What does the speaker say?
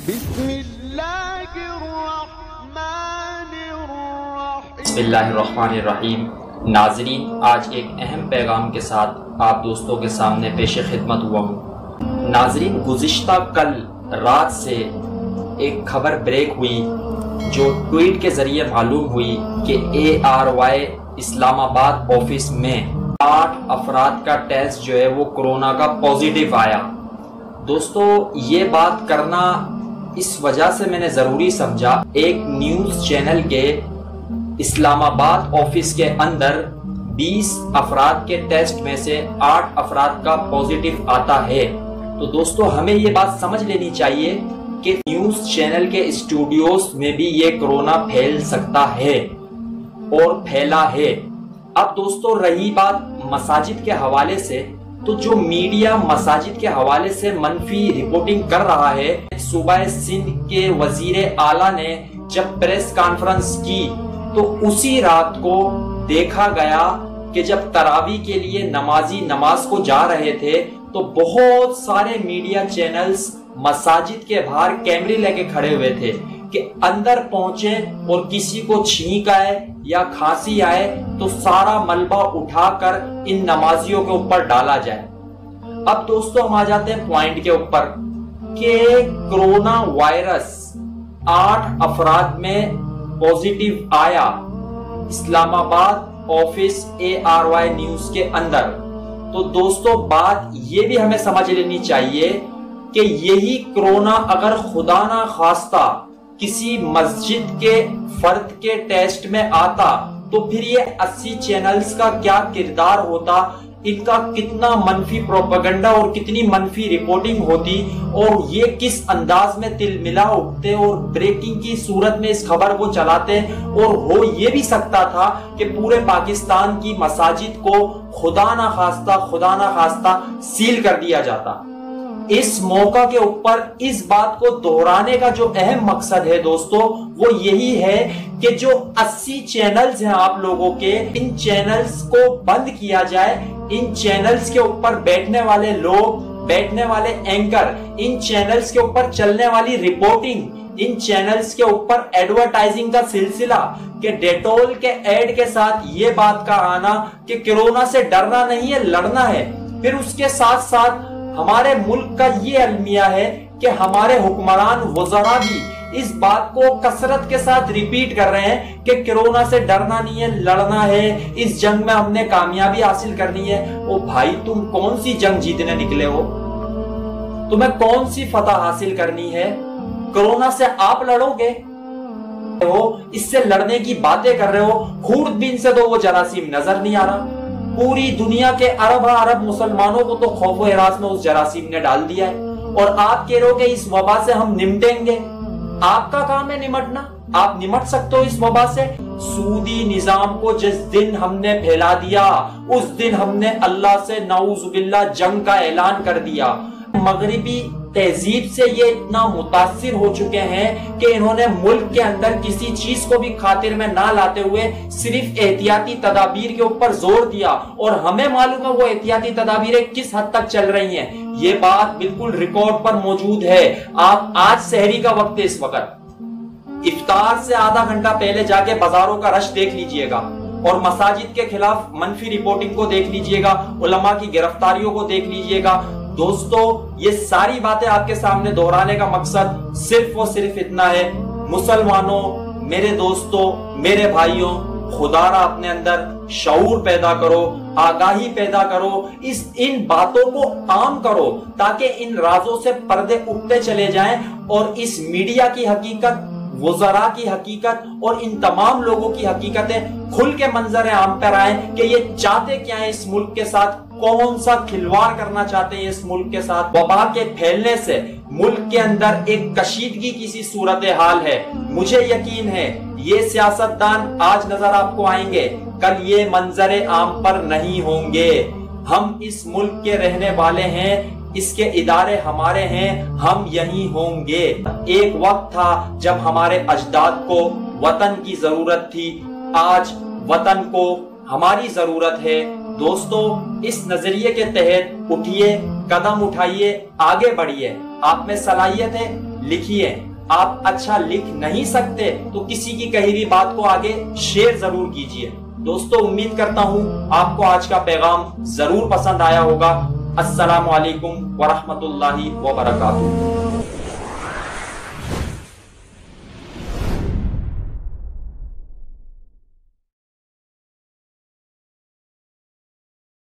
بسم اللہ الرحمن الرحیم۔ ناظرین، آج ایک اہم پیغام کے ساتھ آپ دوستوں کے سامنے پیش خدمت ہوا ہوں۔ ناظرین، گزشتہ کل رات سے ایک خبر بریک ہوئی جو ٹویٹ کے ذریعے معلوم ہوئی کہ ARY اسلام آباد آفس میں 8 افراد کا ٹیسٹ جو ہے وہ کورونا کا پازیٹیو آیا۔ دوستو، یہ بات کرنا اس وجہ سے میں نے ضروری سمجھا، ایک نیوز چینل کے اسلام آباد آفس کے اندر 20 افراد کے ٹیسٹ میں سے 8 افراد کا پازیٹیو آتا ہے۔ تو دوستو، ہمیں یہ بات سمجھ لینی چاہیے کہ نیوز چینل کے اسٹوڈیوز میں بھی یہ کورونا پھیل سکتا ہے اور پھیلا ہے۔ اب دوستو، رہی بات مساجد کے حوالے سے، تو جو میڈیا مساجد کے حوالے سے منفی رپورٹنگ کر رہا ہے، صوبہ سندھ کے وزیر اعلیٰ نے جب پریس کانفرنس کی تو اسی رات کو دیکھا گیا کہ جب تراویح کے لیے نمازی نماز کو جا رہے تھے تو بہت سارے میڈیا چینلز مساجد کے باہر کیمرے لے کے کھڑے ہوئے تھے کہ اندر پہنچے اور کسی کو چھینک آئے یا کھانسی آئے تو سارا ملبہ اٹھا کر ان نمازیوں کے اوپر ڈالا جائے۔ اب دوستو، ہم آ جاتے ہیں پوائنٹ کے اوپر کہ کرونا وائرس 8 افراد میں پازیٹیو آیا اسلام آباد آفس ARY نیوز کے اندر۔ تو دوستو، بات یہ بھی ہمیں سمجھ لینی چاہیے کہ یہی کرونا اگر خدا نہ خواستہ کسی مسجد کے فرد کے ٹیسٹ میں آتا تو پھر یہ 80 چینلز کا کیا کردار ہوتا، ان کا کتنا منفی پروپیگنڈا اور کتنی منفی رپورٹنگ ہوتی، اور یہ کس انداز میں تل ملا اٹھتے اور بریکنگ کی صورت میں اس خبر کو چلاتے، اور ہو یہ بھی سکتا تھا کہ پورے پاکستان کی مساجد کو خدا نہ خواستہ سیل کر دیا جاتا۔ اس موقع کے اوپر اس بات کو دہرانے کا جو اہم مقصد ہے دوستو، وہ یہی ہے کہ جو 80 چینلز ہیں آپ لوگوں کے، ان چینلز کو بند کیا جائے۔ ان چینلز کے اوپر بیٹھنے والے لوگ، بیٹھنے والے اینکر، ان چینلز کے اوپر چلنے والی رپورٹنگ، ان چینلز کے اوپر ایڈورٹائزنگ کا سلسلہ کہ ڈیٹول کے ایڈ کے ساتھ یہ بات کا آنا کہ کورونا سے ڈرنا نہیں ہے، لڑنا ہے۔ پھر اس کے ساتھ ساتھ ہمارے ملک کا یہ المیہ ہے کہ ہمارے حکمران وزراء بھی اس بات کو کثرت کے ساتھ ریپیٹ کر رہے ہیں کہ کورونا سے ڈرنا نہیں ہے، لڑنا ہے، اس جنگ میں ہم نے کامیابی حاصل کرنی ہے۔ او بھائی، تم کون سی جنگ جیتنے نکلے ہو؟ تمہیں کون سی فتح حاصل کرنی ہے؟ کورونا سے آپ لڑو گے؟ اس سے لڑنے کی باتیں کر رہے ہو، خوردبین سے تو وہ جراثیم نظر نہیں آ رہا۔ پوری دنیا کے عرب مسلمانوں کو تو خوف و ہراس میں اس جراثیم نے ڈال دیا ہے، اور آپ کہہ رہے ہو کہ اس وبا سے ہم نمٹیں گے۔ آپ کا کام ہے نمٹنا، آپ نمٹ سکتے ہو اس وبا سے؟ سودی نظام کو جس دن ہم نے پھیلا دیا اس دن ہم نے اللہ سے نعوذ باللہ جنگ کا اعلان کر دیا۔ مغربی تہذیب سے یہ اتنا متاثر ہو چکے ہیں کہ انہوں نے ملک کے اندر کسی چیز کو بھی خاطر میں نہ لاتے ہوئے صرف احتیاطی تدابیر کے اوپر زور دیا، اور ہمیں معلوم ہے وہ احتیاطی تدابیریں کس حد تک چل رہی ہیں۔ یہ بات بالکل ریکارڈ پر موجود ہے۔ آپ آج سحری کا وقت ہے، اس وقت افطار سے آدھا گھنٹہ پہلے جا کے بازاروں کا رش دیکھ لیجئے گا، اور مساجد کے خلاف منفی رپورٹنگ کو دیکھ لیجئے گا، علماء کی گرفتاریوں کو دیکھ لیجئے گا۔ دوستو، یہ ساری باتیں آپ کے سامنے دہرانے کا مقصد صرف اور صرف اتنا ہے، مسلمانوں، میرے دوستوں، میرے بھائیوں، خدا را اپنے اندر شعور پیدا کرو، آگاہی پیدا کرو، ان باتوں کو عام کرو تاکہ ان رازوں سے پردے اٹھتے چلے جائیں، اور اس میڈیا کی حقیقت، وزراء کی حقیقت اور ان تمام لوگوں کی حقیقتیں کھل کے منظر عام پر آئیں کہ یہ چاہتے کیا ہیں اس ملک کے ساتھ، کون سا کھلواڑ کرنا چاہتے ہیں اس ملک کے ساتھ۔ وبا کے پھیلنے سے ملک کے اندر ایک کشیدگی کی سی صورتحال ہے۔ مجھے یقین ہے یہ سیاستدان آج نظر آپ کو آئیں گے، کل یہ منظر عام پر نہیں ہوں گے۔ ہم اس ملک کے رہنے والے ہیں، اس کے ادارے ہمارے ہیں، ہم یہیں ہوں گے۔ ایک وقت تھا جب ہمارے اجداد کو وطن کی ضرورت تھی، آج وطن کو ہماری ضرورت ہے۔ دوستو، اس نظریے کے تحت اٹھیے، قدم اٹھائیے، آگے بڑھیے۔ آپ میں صلاحیت ہے، لکھیے۔ آپ اچھا لکھ نہیں سکتے تو کسی کی کہی ہوئی بات کو آگے شیئر ضرور کیجیے۔ دوستو امید کرتا ہوں آپ کو آج کا پیغام ضرور پسند آیا ہوگا۔ السلام علیکم ورحمۃ اللہ وبرکاتہ۔